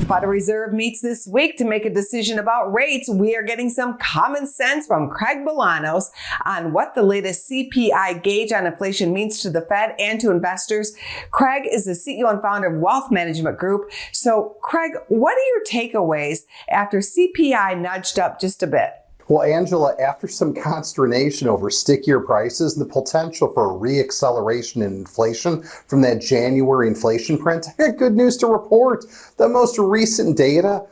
The Federal Reserve meets this week to make a decision about rates. We are getting some common sense from Craig Bolanos on what the latest CPI gauge on inflation means to the Fed and to investors. Craig is the CEO and founder of Wealth Management Group. So, Craig, what are your takeaways after CPI nudged up just a bit? Well, Angela, after some consternation over stickier prices and the potential for a re-acceleration in inflation from that January inflation print, I got good news to report. The most recent data,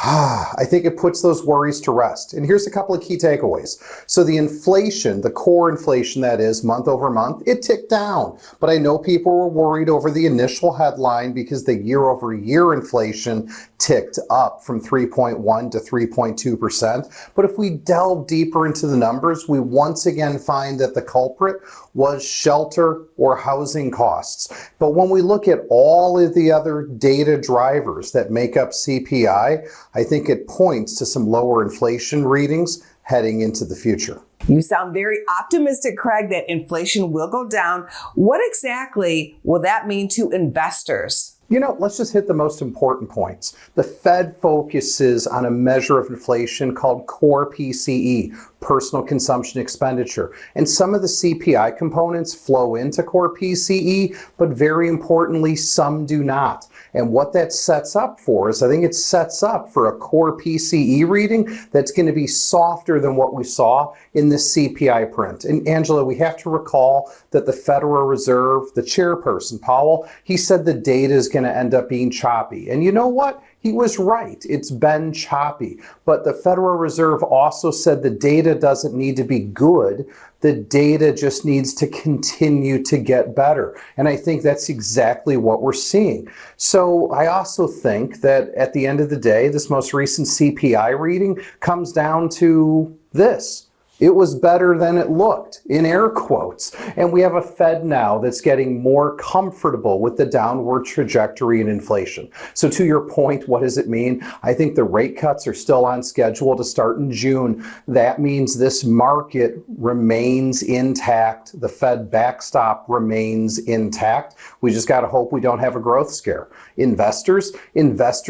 I think it puts those worries to rest. And here's a couple of key takeaways. So the inflation, the core inflation that is, month over month, it ticked down. But I know people were worried over the initial headline because the year over year inflation ticked up from 3.1 to 3.2%. But if we delve deeper into the numbers, we once again find that the culprit was shelter or housing costs. But when we look at all of the other data drivers that make up CPI, I think it points to some lower inflation readings heading into the future. You sound very optimistic, Craig, that inflation will go down. What exactly will that mean to investors? You know, let's just hit the most important points. The Fed focuses on a measure of inflation called core PCE, personal consumption expenditure. And some of the CPI components flow into core PCE, but very importantly, some do not. And what that sets up for is, I think it sets up for a core PCE reading that's going to be softer than what we saw in the CPI print. And Angela, we have to recall that the Federal Reserve, the chairperson, Powell, he said the data is going to end up being choppy. And you know what? He was right. It's been choppy. But the Federal Reserve also said the data doesn't need to be good. The data just needs to continue to get better. And I think that's exactly what we're seeing. So I also think that at the end of the day, this most recent CPI reading comes down to this. It was better than it looked, in air quotes. And we have a Fed now that's getting more comfortable with the downward trajectory in inflation. So to your point, what does it mean? I think the rate cuts are still on schedule to start in June. That means this market remains intact. The Fed backstop remains intact. We just got to hope we don't have a growth scare. Investors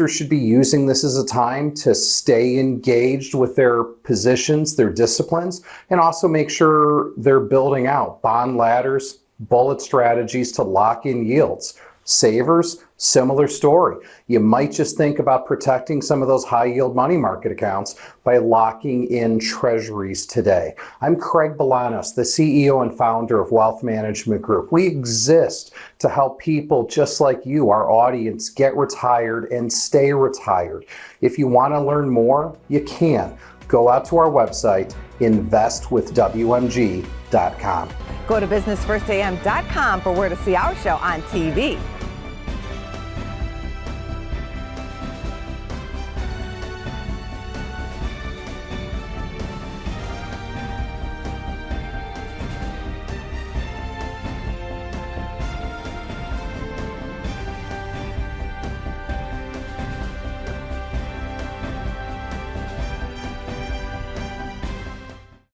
should be using this as a time to stay engaged with their positions, their disciplines, and also make sure they're building out bond ladders, bullet strategies to lock in yields. Savers, similar story. You might just think about protecting some of those high yield money market accounts by locking in treasuries today. I'm Craig Bolanos, the CEO and founder of Wealth Management Group. We exist to help people just like you, our audience, get retired and stay retired. If you want to learn more, you can. Go out to our website, investwithwmg.com. Go to businessfirstam.com for where to see our show on TV.